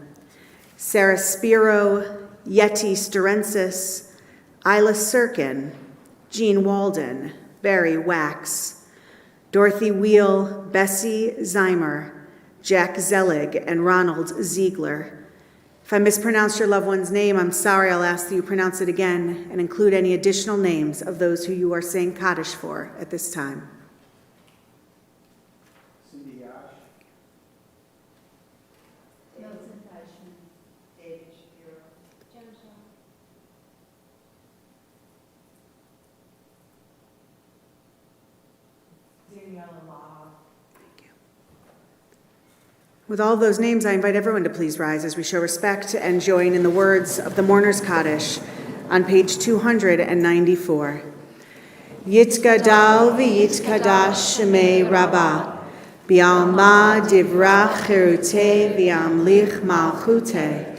Sarah Spiro, Yeti Sterensis, Isla Sirkin, Jean Walden, Barry Wax, Dorothy Wheel, Bessie Zeimer, Jack Zelig, and Ronald Ziegler. If I mispronounced your loved one's name, I'm sorry. I'll ask that you pronounce it again and include any additional names of those who you are saying Kaddish for at this time. Cindy Yash, Milton Fleischman. David Shapiro. Jen Shaw. Daniela Law. With all those names, I invite everyone to please rise as we show respect and join in the words of the Mourner's Kaddish on page 294. Yitkadal v'yitkadash shemei Rabbah, bi'alma divrach cherutei v'amlich malchutei,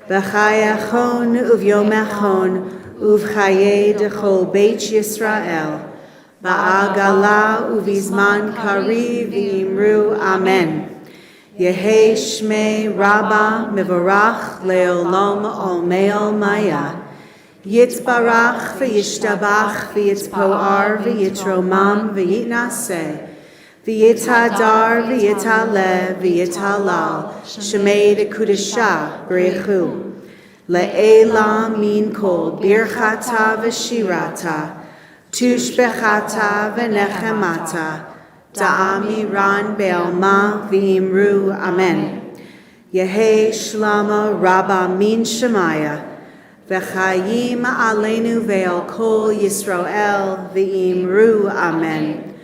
b'chayachon uvyomechon uvchaye dechol beit Yisrael, ba'agala uvizman kari v'imru amen. Yehi Shmei Rabba Mivarach Leolam Olmeol Maya. Yitzbarach v'yishtabach v'yitzpoar v'yitromam v'yitnaseh. V'yitadar v'yitale v'yitalal. Shemei dekudesha brechu. Le'ela min kol birchata v'shirata. Tushbechata v'nechemata. Da'ami ran be'alma v'imru amen. Yehi shlama rabba min shemaya. V'chayim aleinu ve'al kol Yisrael v'imru amen.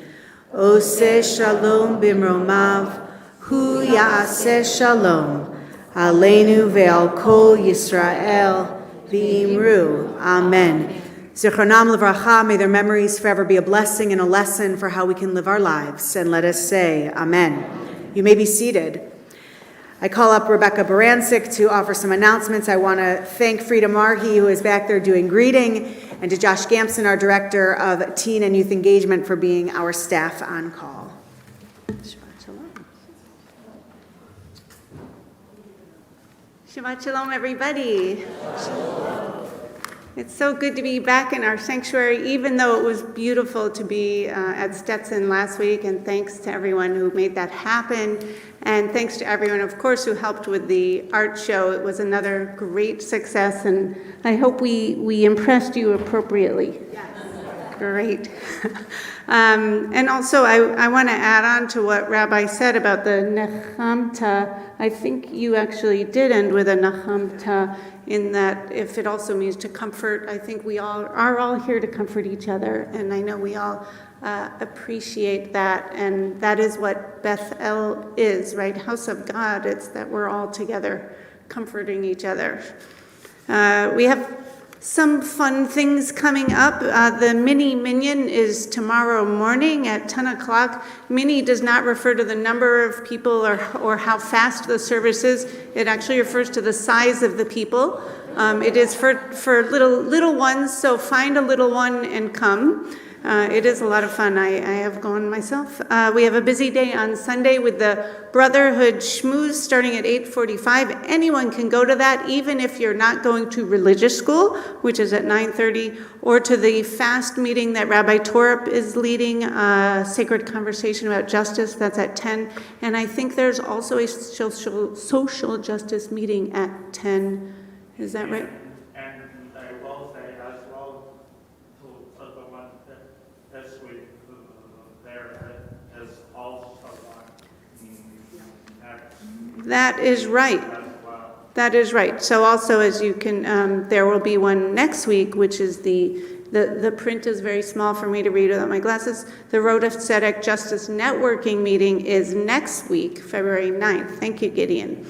Ose shalom bimromav, hu ya'aseh shalom. Aleinu ve'al kol Yisrael v'imru amen. Zichronam levracha, may their memories forever be a blessing and a lesson for how we can live our lives. And let us say, amen. You may be seated. I call up Rebecca Barancic to offer some announcements. I want to thank Frida Marhi, who is back there doing greeting, and to Josh Gampson, our Director of Teen and Youth Engagement, for being our staff on call. Shabbat shalom. Shabbat shalom, everybody. It's so good to be back in our sanctuary, even though it was beautiful to be at Stetson last week, and thanks to everyone who made that happen, and thanks to everyone, of course, who helped with the art show. It was another great success, and I hope we impressed you appropriately. Yes. Great. And also, I want to add on to what Rabbi said about the nechamta. I think you actually did end with a nechamta, in that if it also means to comfort, I think we all are all here to comfort each other, and I know we all appreciate that, and that is what Beth-El is, right? House of God. It's that we're all together comforting each other. We have some fun things coming up. The mini minyan is tomorrow morning at 10 o'clock. Mini does not refer to the number of people or how fast the service is. It actually refers to the size of the people. It is for little ones, so find a little one and come. It is a lot of fun. I have gone myself. We have a busy day on Sunday with the Brotherhood Schmooze starting at 8:45. Anyone can go to that, even if you're not going to religious school, which is at 9:30, or to the fast meeting that Rabbi Torup is leading, Sacred Conversation about Justice. That's at 10. And I think there's also a social justice meeting at 10. Is that right? And I will say as well to the one this week, there is also one next That is right. as well. That is right. So also, as you can, there will be one next week, which is the print is very small for me to read without my glasses. The Road of Tzedek Justice Networking meeting is next week, February 9th. Thank you, Gideon.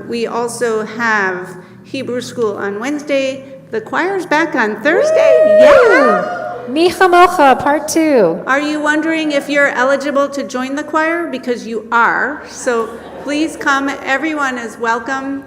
We also have Hebrew school on Wednesday. The choir's back on Thursday. Yeah. Mi Chamocha, part 2. Are you wondering if you're eligible to join the choir? Because you are. So please come. Everyone is welcome.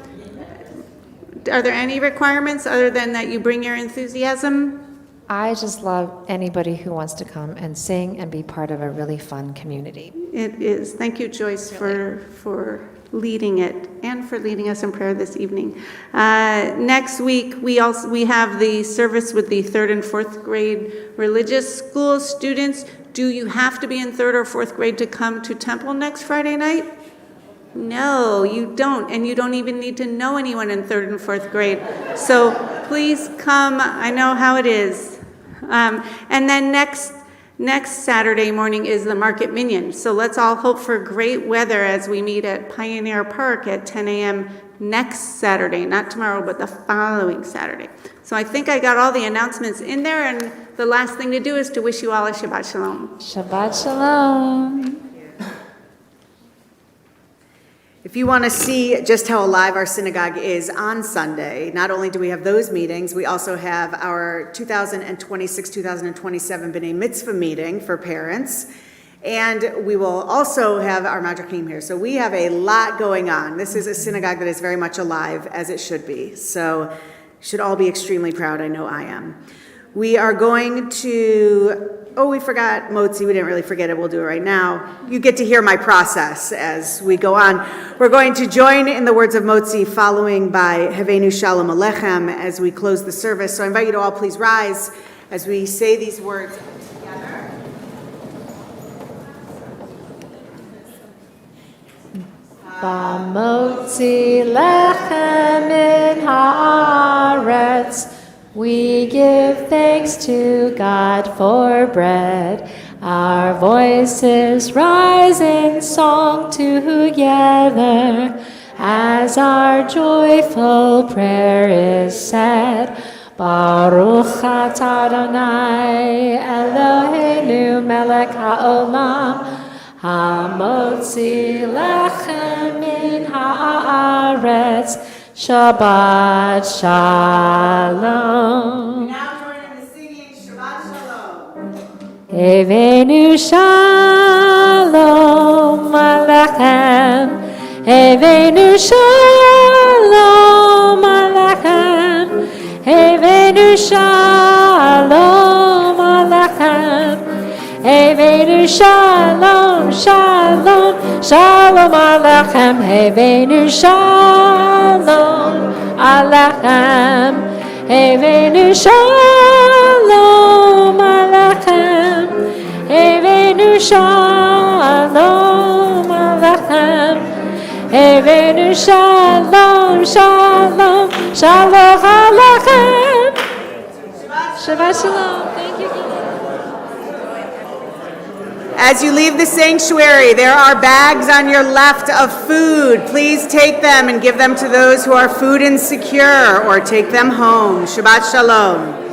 Are there any requirements other than that you bring your enthusiasm? I just love anybody who wants to come and sing and be part of a really fun community. It is. Thank you, Joyce, for leading it and for leading us in prayer this evening. Next week, we have the service with the 3rd and 4th grade religious school students. Do you have to be in 3rd or 4th grade to come to Temple next Friday night? No, you don't, and you don't even need to know anyone in 3rd and 4th grade. So please come. I know how it is. And then next Saturday morning is the Market Minyan. So let's all hope for great weather as we meet at Pioneer Park at 10 a.m. next Saturday, not tomorrow, but the following Saturday. So I think I got all the announcements in there, and the last thing to do is to wish you all a Shabbat Shalom. Shabbat Shalom. If you want to see just how alive our synagogue is on Sunday, not only do we have those meetings, we also have our 2026-2027 B'nai Mitzvah meeting for parents, and we will also have our Madrachim here. So we have a lot going on. This is a synagogue that is very much alive, as it should be. So you should all be extremely proud. I know I am. We are going to... Oh, we forgot Motzi. We didn't really forget it. We'll do it right now. You get to hear my process as we go on. We're going to join in the words of Motzi, following by Havenu Shalom Alechem as we close the service. So I invite you to all please rise as we say these words together. Bamotzi lechem min haaretz. We give thanks to God for bread. Our voices rise in song together as our joyful prayer is said. Baruch atah Adonai Eloheinu melech haolam hamotzi lechem min haaretz. Shabbat Shalom. We now join in the singing Shabbat Shalom. Havenu Shalom Alechem. Havenu Shalom Alechem. Havenu Shalom Alechem. Havenu Shalom, Shalom, Shalom Alechem. Havenu Shalom Alechem. Havenu Shalom Alechem. Havenu Shalom Alechem. Havenu Shalom, Shalom, Shalom Alechem. Shabbat Shalom. Thank you. As you leave the sanctuary, there are bags on your left of food. Please take them and give them to those who are food insecure, or take them home. Shabbat Shalom.